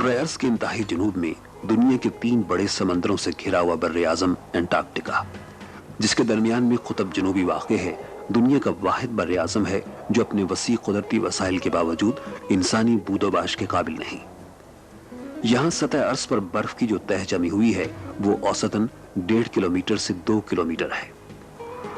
बर्रे अर्ज़ के इंतहाई जनूब में दुनिया के 3 बड़े समंदरों से घिरा हुआ बर्रे आज़म एंटार्क्टिका, जिसके दरमियान में कुतुब जनूबी वाक़ है, दुनिया का वाहिद बर्रे आज़म है जो अपने वसी कुदरती वसाइल के बावजूद इंसानी बूदोबाश के काबिल नहीं। यहाँ सतह अर्ज़ पर बर्फ की जो तह जमी हुई है वो औसतन 1.5 किलोमीटर से 2 किलोमीटर है।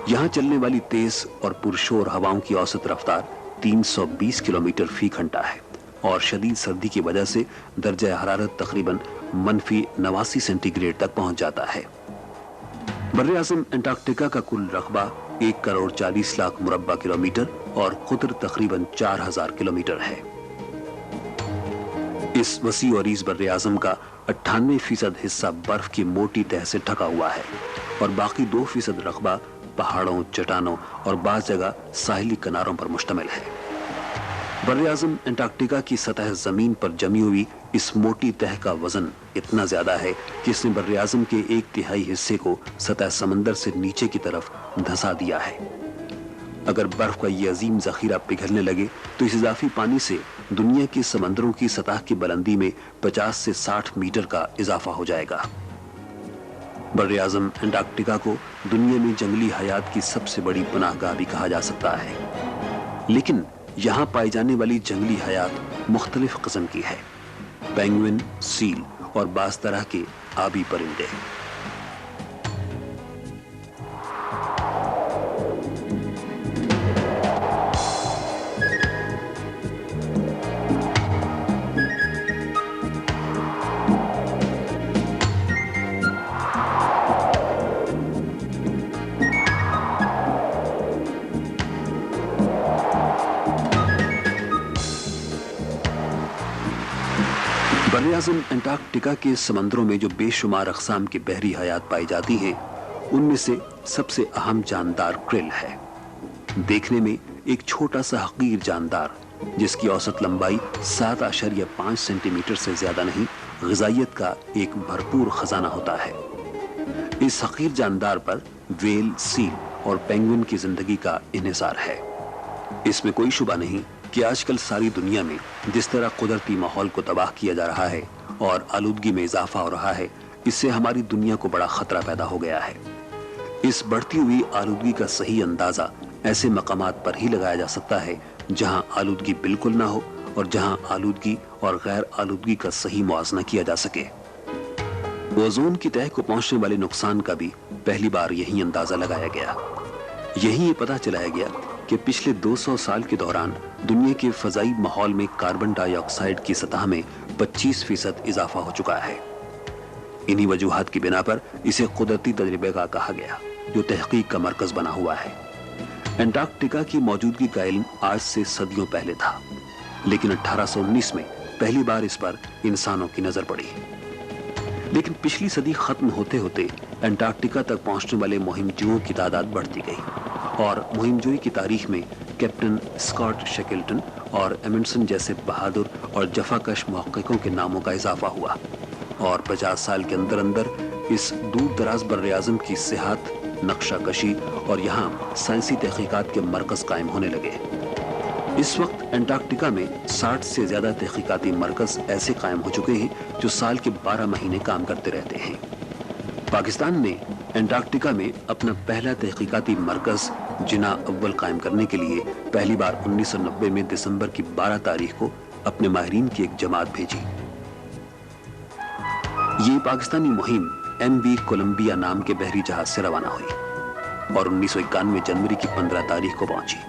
यहाँ चलने वाली तेज और पुरशोर हवाओं की औसत रफ्तार 320 किलोमीटर फी घंटा है और शदीद सर्दी की वजह से दर्जा हरारत तकरीबन -89 सेंटीग्रेड तक पहुंच जाता है। बर्रे आज़म एंटार्क्टिका का कुल रकबा 1 करोड़ 40 लाख मुरब्बा किलोमीटर और कुतर तकरीबन 4000 किलोमीटर है। इस वसी और ईज़ बर्रे आज़म का 98% हिस्सा बर्फ की मोटी तह से ढका हुआ है और बाकी 2% रकबा पहाड़ों, चट्टानों और बाज़ जगह साहिली किनारों पर मुश्तमिल है। बर्रे आज़म एंटार्क्टिका की सतह जमीन पर जमी हुई इस मोटी तह का वजन इतना ज्यादा है कि इसने बर्रे आज़म के 1/3 हिस्से को सतह समंदर से नीचे की तरफ धंसा दिया है। अगर बर्फ का ये अजीम जखीरा पिघलने लगे तो इस इजाफी पानी से दुनिया के समंदरों की सतह की बुलंदी में 50 से 60 मीटर का इजाफा हो जाएगा। बर्रे आज़म एंटार्क्टिका को दुनिया में जंगली हयात की सबसे बड़ी पनाहगाह भी कहा जा सकता है, लेकिन यहाँ पाई जाने वाली जंगली हयात मुख्तलिफ किस्म की है। पेंगुइन, सील और बास तरह के आबी परिंदे। बर्रे आज़म एंटार्क्टिका के समंदरों में जो बेशुमार अक़साम की बहरी हयात पाई जाती हैं, उनमें से सबसे अहम जानदार क्रिल है। देखने में एक छोटा सा हकीर जानदार जिसकी औसत लंबाई 7.5 सेंटीमीटर से ज्यादा नहीं, ग़िज़ाइयत का एक भरपूर खजाना होता है। इस हकीर जानदार पर वेल, सील और पेंगुइन की जिंदगी का इन्हिसार है। इसमें कोई शुबा नहीं कि आजकल सारी दुनिया में जिस तरह कुदरती माहौल को तबाह किया जा रहा है और आलूदगी में इजाफा हो रहा है, इससे हमारी दुनिया को बड़ा खतरा पैदा हो गया है। इस बढ़ती हुई आलूदगी का सही अंदाजा ऐसे मकामात पर ही लगाया जा सकता है जहां आलूदगी बिल्कुल ना हो और जहां आलूदगी और गैर आलूदगी का सही मुआवजा किया जा सके। ओजोन की तह को पहुंचने वाले नुकसान का भी पहली बार यही अंदाजा लगाया गया। यही ये पता चलाया गया कि पिछले 200 साल के दौरान दुनिया के फजाई माहौल में कार्बन डाइऑक्साइड की सतह में 25% इजाफा हो चुका है। इन्हीं वजूहात की बिना पर इसे कुदरती तजर्बेगाह कहा गया, जो तहकीक का मरकज बना हुआ है। एंटार्क्टिका की मौजूदगी का इल्म आज से सदियों पहले था, लेकिन 1819 में पहली बार इस पर इंसानों की नजर पड़ी। लेकिन पिछली सदी खत्म होते होते एंटार्क्टिका तक पहुंचने वाले मुहिमजोओं की तादाद बढ़ती गई और मुहिमजोई की तारीख में कैप्टन स्कॉट शेकल्टन और एमंडसन जैसे बहादुर और जफाकश मुहक्किकों के नामों का इजाफा हुआ और 50 साल के अंदर अंदर इस दूर दराज बर्रे आज़म की सियाहत, नक्शा कशी और यहाँ साइंसी तहकीकात के मरकज कायम होने लगे। इस वक्त एंटार्क्टिका में 60 से ज्यादा तहकीकाती मरकज ऐसे कायम हो चुके हैं जो साल के 12 महीने काम करते रहते हैं। पाकिस्तान ने एंटार्क्टिका में अपना पहला तहकीकाती मरकज जिना अव्वल कायम करने के लिए पहली बार 1990 में दिसंबर की 12 तारीख को अपने माहिरीन की एक जमात भेजी। ये पाकिस्तानी मुहिम MV कोलंबिया नाम के बहरी जहाज से रवाना हुई और 1991 जनवरी की 15 तारीख को पहुंची।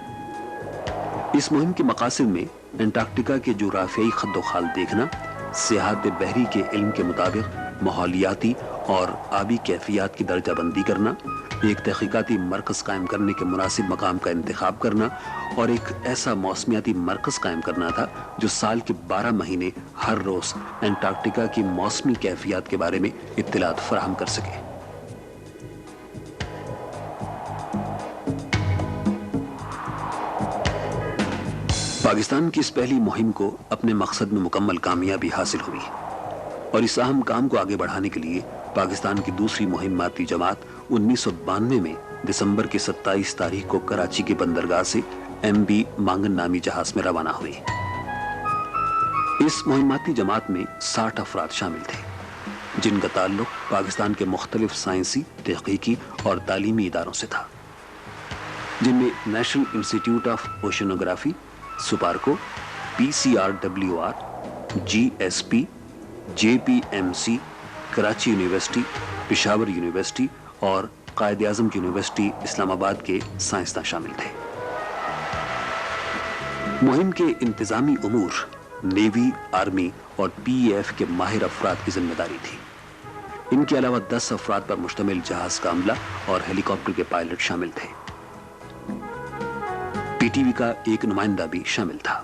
इस मुहिम के मकासद में एंटार्क्टिका के जोग्राफियाई खद्दोखाल देखना, सियाहत बहरी के इल्म के मुताबिक माहौलियाती और आबी कैफियत की दर्जाबंदी करना, एक तहकीकाती मरकज कायम करने के मुनासिब मकाम का इंतखाब करना और एक ऐसा मौसमियाती मरकज कायम करना था जो साल के 12 महीने हर रोज एंटार्क्टिका की मौसमी कैफियत के बारे में इत्तलात फराहम कर सके। पाकिस्तान की इस पहली मुहिम को अपने मकसद में मुकम्मल कामयाबी हासिल हुई और इस अहम काम को आगे बढ़ाने के लिए पाकिस्तान की दूसरी मुहिमाती जमात 1992 में दिसंबर की 27 तारीख को कराची के बंदरगाह से MV मांगन नामी जहाज में रवाना हुई। اس مہماتی جماعت میں 60 افراد شامل تھے جن کا تعلق پاکستان کے مختلف سائنسی، تحقیقی اور تعلیمی اداروں سے تھا، جن میں national institute of oceanography, SUPARCO, PCRWR، GSP، JPMC، Karachi university, Peshawar university اور قائد اعظم یونیورسٹی اسلام آباد کے سائنسداں شامل تھے۔ مہم کے انتظامی امور نیوی، آرمی اور PEF کے ماہر افراد کی ذمہ داری تھی۔ ان کے علاوہ 10 افراد پر مشتمل جہاز کا عملہ اور ہیلی کاپٹر کے پائلٹ شامل تھے۔ PTV کا ایک نمائندہ بھی شامل تھا۔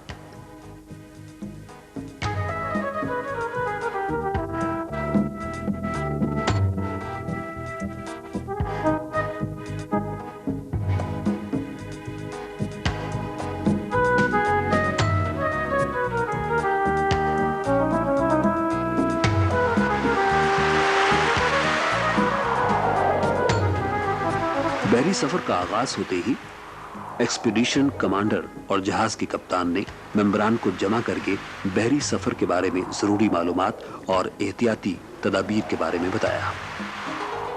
بحری سفر کا آغاز ہوتے ہی ایکسپیڈیشن کمانڈر اور جہاز کے کپتان نے ممبران کو جمع کر کے بحری سفر کے بارے میں ضروری معلومات اور احتیاطی تدابیر کے بارے میں بتایا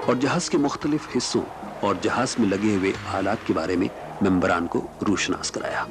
اور جہاز کے مختلف حصوں اور جہاز میں لگے ہوئے آلات کے بارے میں ممبران کو روشناس کرایا۔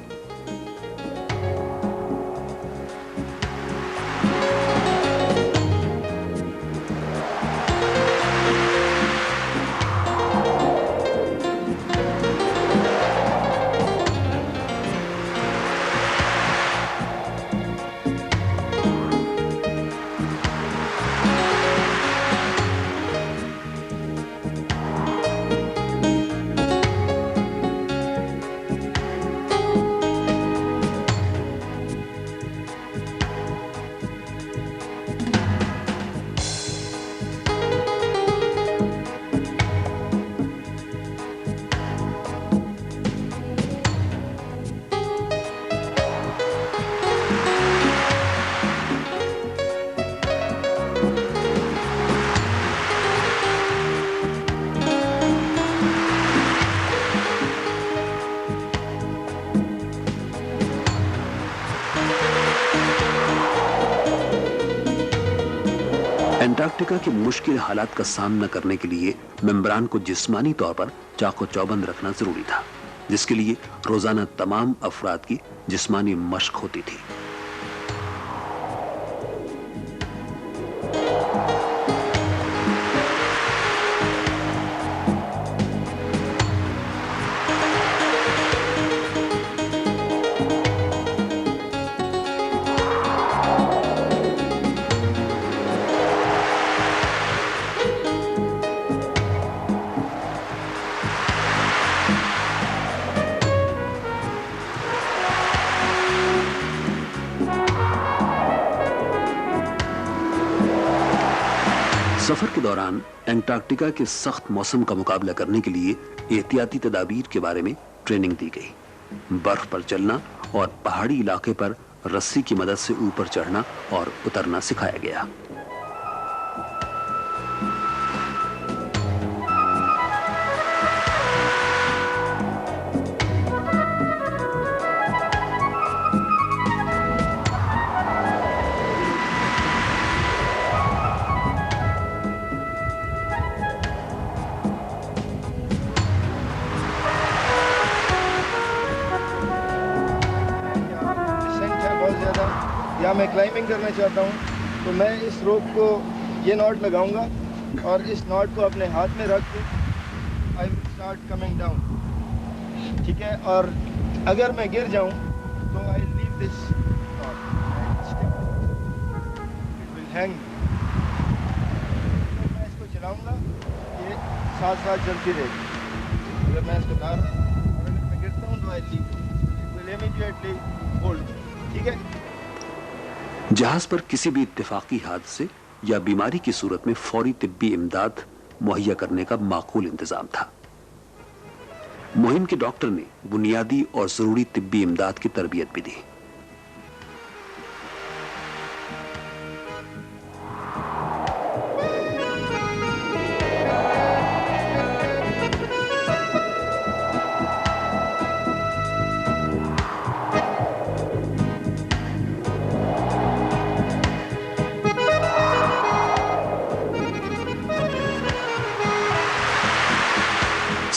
انٹارکٹیکا کے مشکل حالات کا سامنا کرنے کے لیے ممبران کو جسمانی طور پر چاق و چوبند رکھنا ضروری تھا، جس کے لیے روزانہ تمام افراد کی جسمانی مشق ہوتی تھی۔ سفر کے دوران انٹارکٹیکا کے سخت موسم کا مقابلہ کرنے کے لیے احتیاطی تدابیر کے بارے میں ٹریننگ دی گئی۔ برف پر چلنا اور پہاڑی علاقے پر رسی کی مدد سے اوپر چڑھنا اور اترنا سکھایا گیا۔ یا میں کلائمبنگ کرنا چاہتا ہوں تو میں اس روپ کو یہ ناٹ لگاؤں گا اور اس ناٹ کو اپنے ہاتھ میں رکھ کے I will start coming down, ٹھیک ہے؟ اور اگر میں گر جاؤں تو I leave this knot, it will hang. میں اس کو چلاؤں گا، یہ ساتھ ساتھ چلتی رہے گی۔ اگر میں اس کو لا رہا ہوں اور اگر میں گرتا ہوں تو I leave, it will immediately hold, ٹھیک ہے؟ جہاز پر کسی بھی اتفاقی حادثے یا بیماری کی صورت میں فوری طبی امداد مہیا کرنے کا معقول انتظام تھا۔ مہم کے ڈاکٹر نے بنیادی اور ضروری طبی امداد کی تربیت بھی دی۔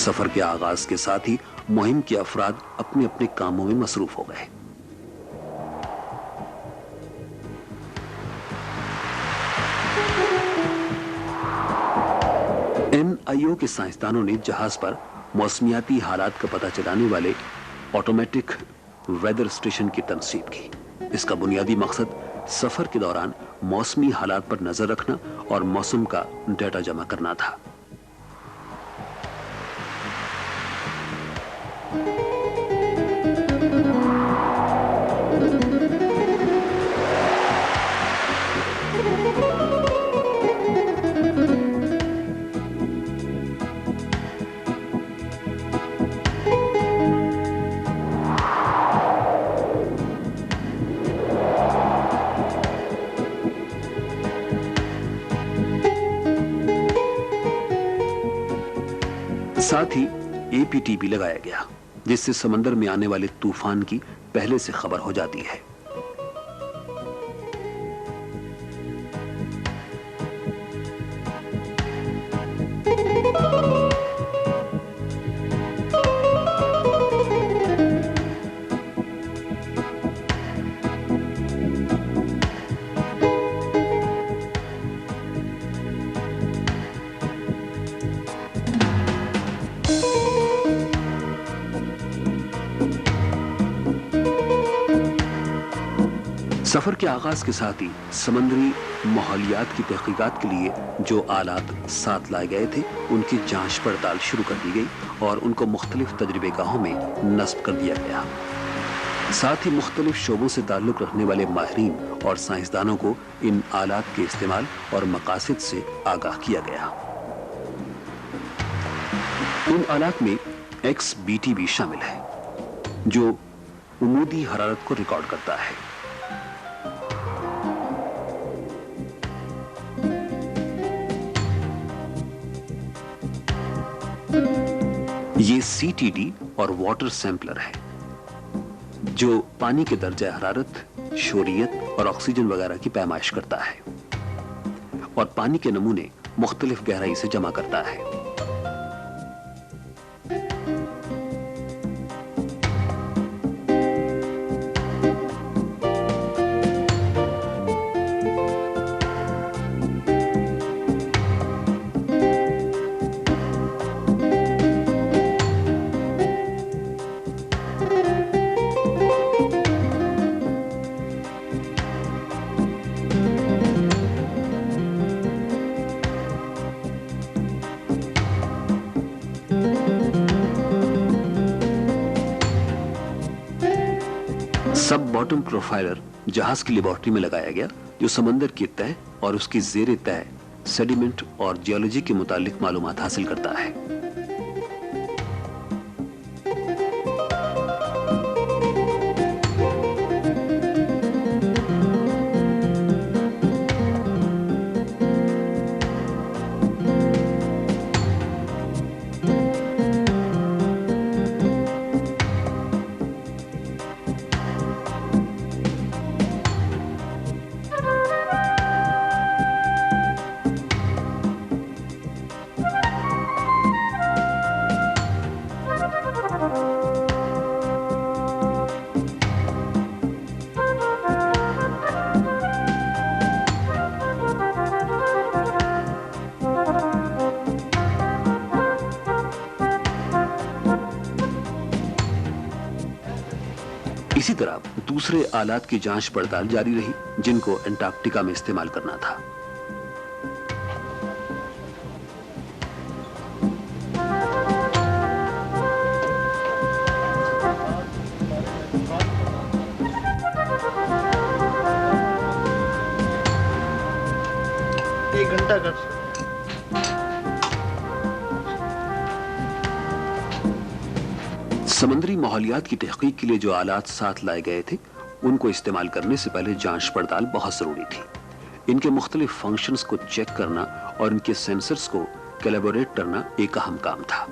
सफर के आगाज के साथ ही मुहिम के अफराद अपने अपने कामों में मसरूफ हो गए। NIO के साइंसदानों ने जहाज पर मौसमियाती हालात का पता चलाने वाले ऑटोमेटिक वेदर स्टेशन की तनसीब की। इसका बुनियादी मकसद सफर के दौरान मौसमी हालात पर नजर रखना और मौसम का डेटा जमा करना था। साथ ही APT भी लगाया गया, जिससे समंदर में आने वाले तूफान की पहले से खबर हो जाती है। सफर के आगाज के साथ ही समुद्री माहौलियात की तहकीकात के लिए जो आलात साथ लाए गए थे, उनकी जांच पड़ताल शुरू कर दी गई और उनको मुख्तलिफ तजर्बेगाहों में नस्ब कर दिया गया। साथ ही मुख्तलिफ शोबों से ताल्लुक रखने वाले माहिरीन और साइंसदानों को इन आलात के इस्तेमाल और मकासद से आगाह किया गया। इन आलात में XBT भी शामिल है, जो उमूदी हरारत को रिकॉर्ड करता है। ये CTD और वाटर सैंपलर है, जो पानी के दर्जा हरारत, शोरियत और ऑक्सीजन वगैरह की पैमाइश करता है और पानी के नमूने मुख्तलिफ गहराई से जमा करता है। सब बॉटम प्रोफाइलर जहाज की लेबोरेटरी में लगाया गया, जो समंदर की तह और उसकी ज़ेरे तह सेडिमेंट और जियोलॉजी के मुतालिक मालूमात हासिल करता है। इसी तरह दूसरे आलात की जांच पड़ताल जारी रही, जिनको अंटार्कटिका में इस्तेमाल करना था। एक घंटा कर समंदरी माहौलियात की तहकीक के लिए जो आलात साथ लाए गए थे, उनको इस्तेमाल करने से पहले जांच पड़ताल बहुत जरूरी थी। इनके मुख्तलिफ फंक्शंस को चेक करना और इनके सेंसर्स को कैलिब्रेट करना एक अहम काम था।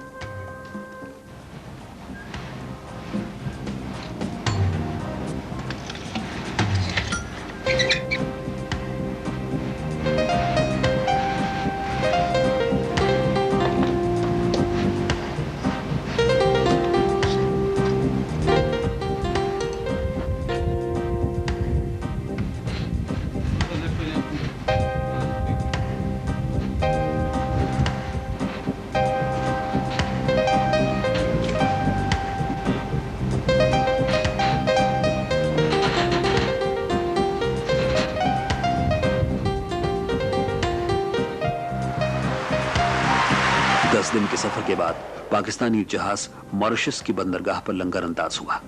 10 दिन के सफर के बाद पाकिस्तानी जहाज मॉरिशस की बंदरगाह पर लंगर अंदाज हुआ।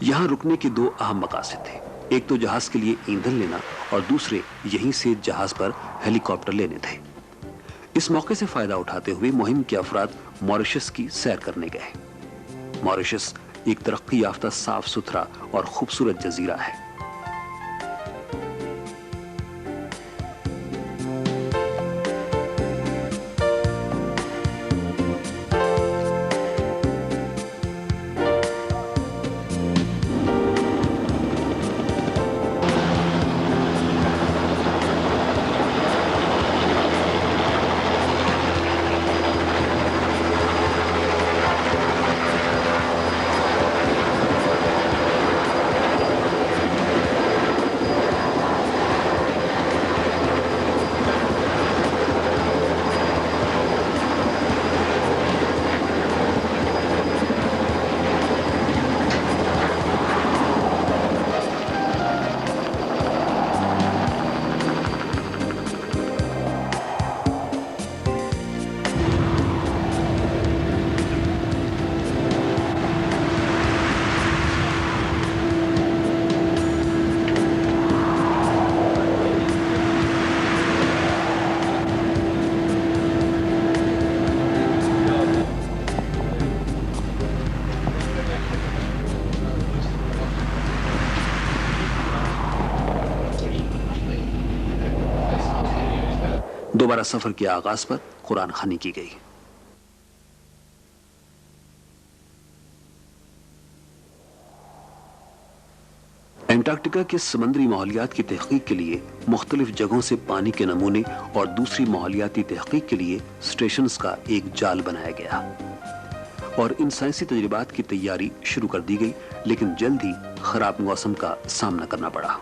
यहां रुकने के 2 अहम मकासद थे, एक तो जहाज के लिए ईंधन लेना और दूसरे यहीं से जहाज पर हेलीकॉप्टर लेने थे। इस मौके से फायदा उठाते हुए मुहिम के अफराद मॉरिशस की सैर करने गए। मॉरिशस एक तरक्की याफ्ता, साफ सुथरा और खूबसूरत जजीरा है। दोबारा सफर के आगाज पर कुरान खानी की गई। एंटार्क्टिका के समुद्री माहौलियात की तहकीक के लिए मुख्तलिफ जगहों से पानी के नमूने और दूसरी माहौलियाती तहकीक के लिए स्टेशंस का एक जाल बनाया गया और इन साइंसी तजर्बात की तैयारी शुरू कर दी गई, लेकिन जल्द ही खराब मौसम का सामना करना पड़ा।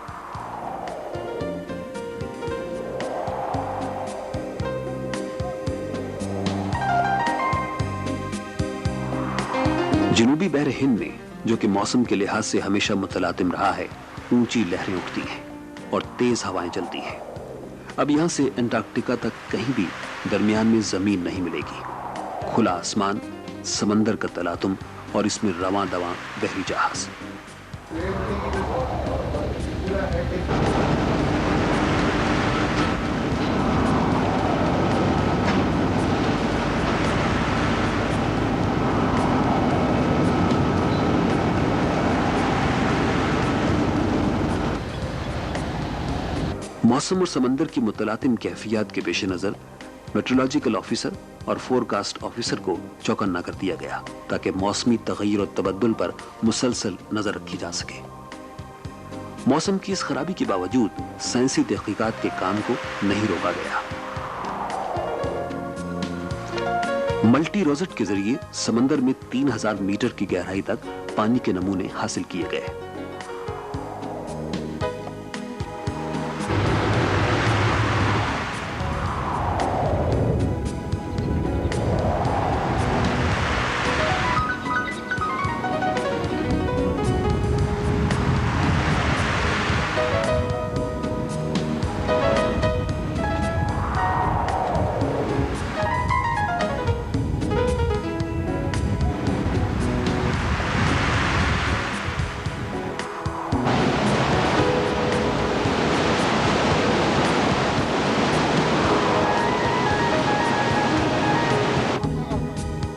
जनूबी बहर हिंद में, जो कि मौसम के लिहाज से हमेशा मुतलातिम रहा है, ऊंची लहरें उठती हैं और तेज हवाएं चलती हैं। अब यहां से एंटार्क्टिका तक कहीं भी दरमियान में जमीन नहीं मिलेगी। खुला आसमान, समंदर का तलातुम और इसमें रवां दवां बहरी जहाज। मौसम और समंदर की मुतलातिम कैफियत के पेश नजर मेट्रोलॉजिकल ऑफिसर और फोरकास्ट ऑफिसर को चौकन्ना कर दिया गया ताकि मौसमी तगय्युर और तबद्दुल पर मुसलसल नजर रखी जा सके। मौसम की इस खराबी के बावजूद साइंसी तहकीकात के काम को नहीं रोका गया। मल्टी रोजेट के जरिए समंदर में 3000 मीटर की गहराई तक पानी के नमूने हासिल किए गए।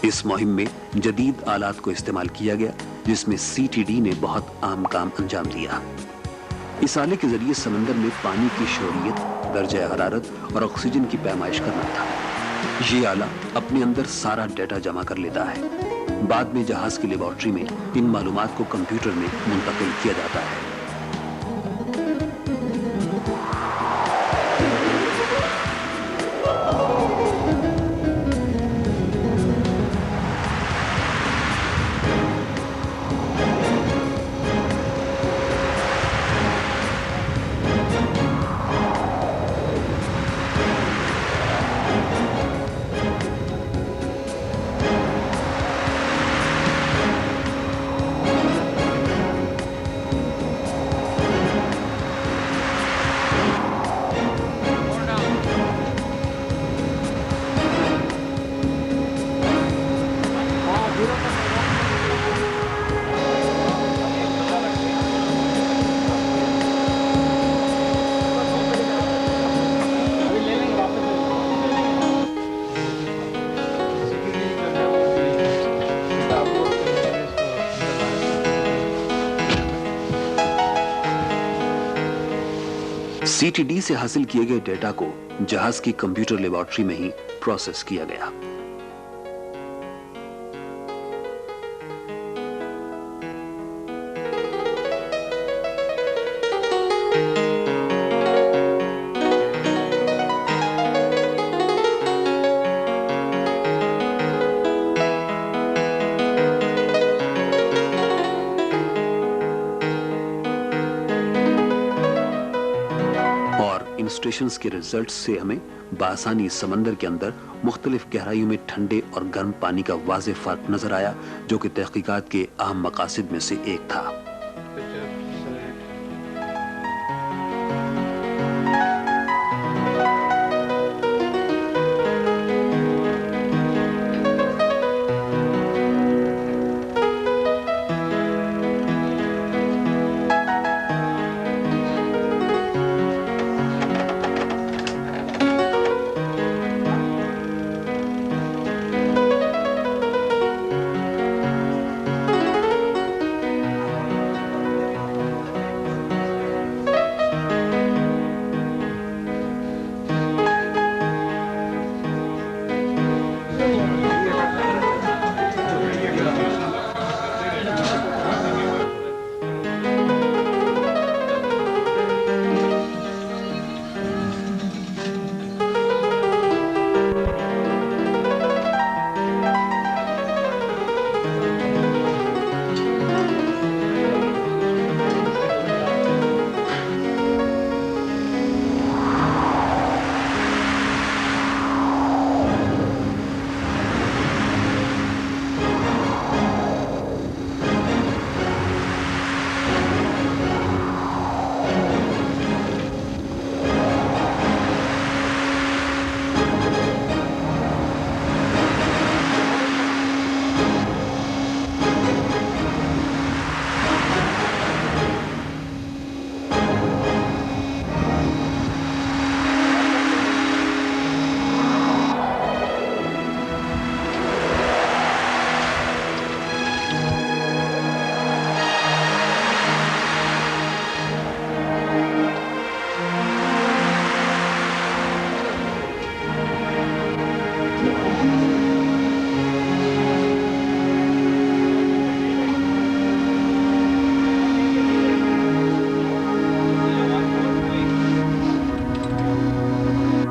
इस मुहिम में जदीद आलात को इस्तेमाल किया गया, जिसमें सीटीडी ने बहुत आम काम अंजाम दिया। इस आले के जरिए समंदर में पानी की शोरियत, दर्जा हरारत और ऑक्सीजन की पैमाइश करना था। ये आला अपने अंदर सारा डेटा जमा कर लेता है। बाद में जहाज की लेबोरेटरी में इन मालूमात को कंप्यूटर में मुंतकिल किया जाता है। सीटीडी से हासिल किए गए डेटा को जहाज की कंप्यूटर लेबोरेटरी में ही प्रोसेस किया गया। स्टेशंस के रिजल्ट्स से हमें बासानी समंदर के अंदर मुख्तलिफ गहराइयों में ठंडे और गर्म पानी का वाज़ेह फर्क नजर आया, जो कि तहकीकात के अहम मकासद में से एक था।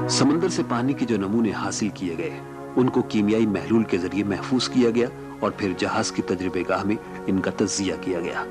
समंदर से पानी के जो नमूने हासिल किए गए उनको कीमियाई महलूल के जरिए महफूज किया गया और फिर जहाज की तजर्बेगाह में इनका तज्जिया किया गया।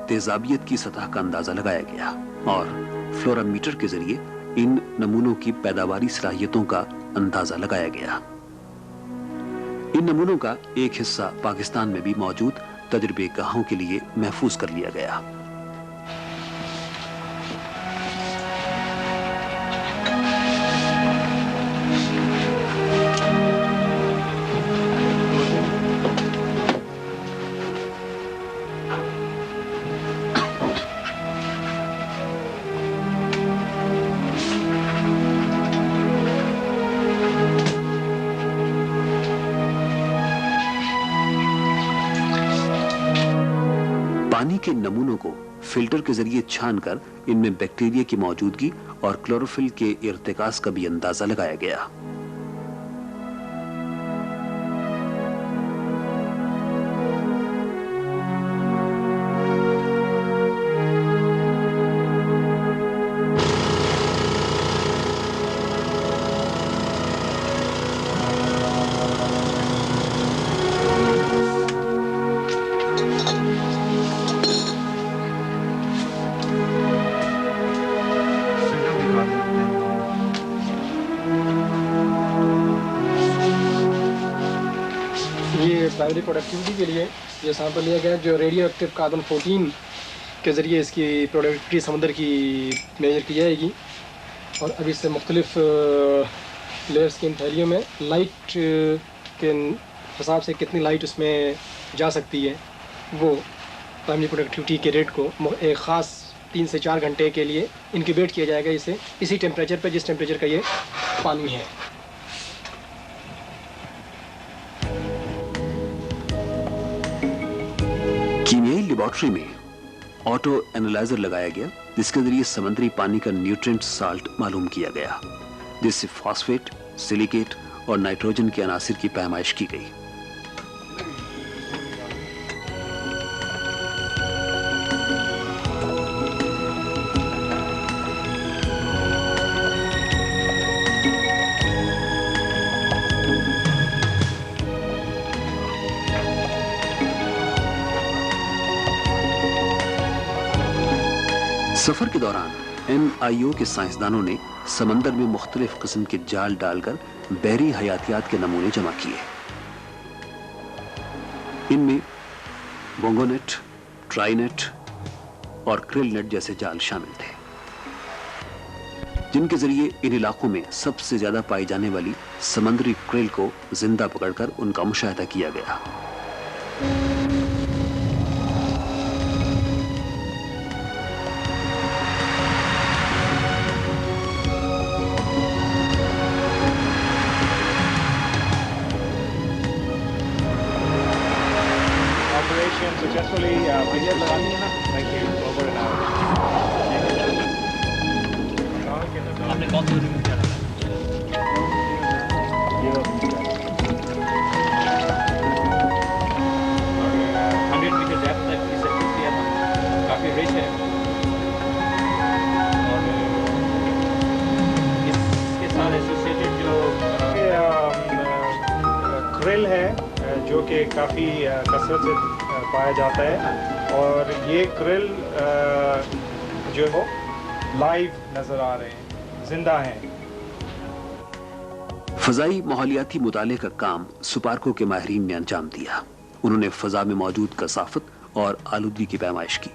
तेजाबियत की सतह का अंदाजा लगाया गया और फ्लोरामीटर के जरिए इन नमूनों की पैदावारी सलाहियतों का अंदाजा लगाया गया। इन नमूनों का एक हिस्सा पाकिस्तान में भी मौजूद तजर्बेगाहों के लिए महफूज कर लिया गया। पानी के नमूनों को फिल्टर के जरिए छानकर इनमें बैक्टीरिया की मौजूदगी और क्लोरोफिल के इर्तिकास का भी अंदाजा लगाया गया। پرائمری پروڈکٹیوٹی کے لیے یہ سیمپل لیا گیا جو ریڈیو ایکٹیو کاربن 14 کے ذریعے اس کی پروڈکٹیوٹی سمندر کی میجر کی جائے گی. اور ابھی سے مختلف لیئرس کی ان تھیلیوں میں لائٹ کے حساب سے کتنی لائٹ اس میں جا سکتی ہے وہ پرائمری پروڈکٹیوٹی کے ریٹ کو ایک خاص 3 سے 4 گھنٹے کے لیے انکیوبیٹ کیا جائے گا اسے اسی ٹیمپریچر پہ جس ٹیمپریچر کا یہ پانی ہے. کیمیائی لیبارٹری میں آٹو اینالائزر لگایا گیا جس کے ذریعے سمندری پانی کا نیوٹرینٹ سالٹ معلوم کیا گیا جس سے فاسفیٹ، سلیکیٹ اور نائٹروجن کے عناصر کی پیمائش کی گئی. سفر کے دوران MIO کے سائنسدانوں نے سمندر میں مختلف قسم کے جال ڈال کر بحری حیاتیات کے نمونے جمع کیے. ان میں بونگو نیٹ، ٹرائی نیٹ اور کرل نیٹ جیسے جال شامل تھے جن کے ذریعے ان علاقوں میں سب سے زیادہ پائی جانے والی سمندری کرل کو زندہ پکڑ کر ان کا مشاہدہ کیا گیا. کرل ہے جو کہ کافی کثرت سے پایا جاتا ہے اور یہ کرل جو ہے لائیو نظر آ رہے ہیں، زندہ ہیں. فضائی ماحولیاتی مطالعے کا کام سپارکو کے ماہرین نے انجام دیا. انہوں نے فضا میں موجود کثافت اور آلودگی کی پیمائش کی،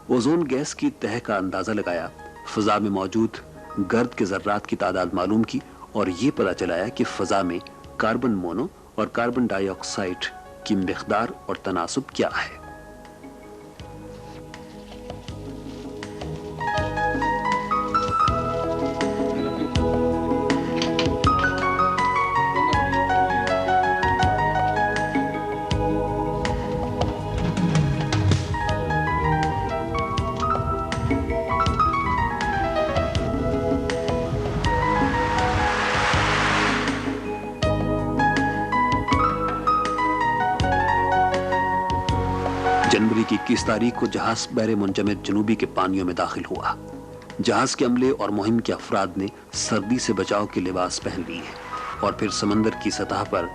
اوزون گیس کی تہہ کا اندازہ لگایا، فضا میں موجود گرد کے ذرات کی تعداد معلوم کی اور یہ پتہ چلایا کہ فضا میں کاربن مونو اور کاربن ڈائی آکسائڈ کی مقدار اور تناسب کیا ہے. جنوری کی 21 تاریخ کو جہاز بحر منجمد جنوبی کے پانیوں میں داخل ہوا. جہاز کے عملے اور مہم کے افراد نے سردی سے بچاؤ کے لباس پہن لیے اور پھر سمندر کی سطح پر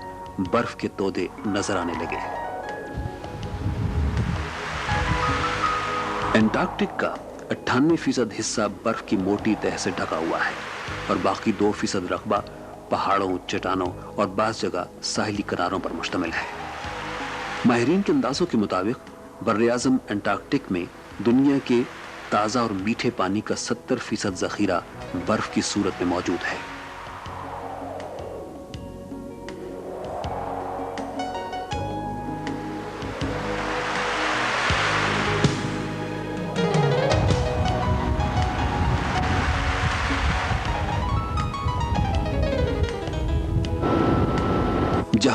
برف کے تودے نظر آنے لگے. انٹارکٹک کا 98% حصہ برف کی موٹی تہہ سے ڈھکا ہوا ہے اور باقی 2% رقبہ پہاڑوں، چٹانوں اور بعض جگہ ساحلی کناروں پر مشتمل ہے. ماہرین کے اندازوں کے مطابق براعظم انٹارکٹک میں دنیا کے تازہ اور میٹھے پانی کا 70% ذخیرہ برف کی صورت میں موجود ہے.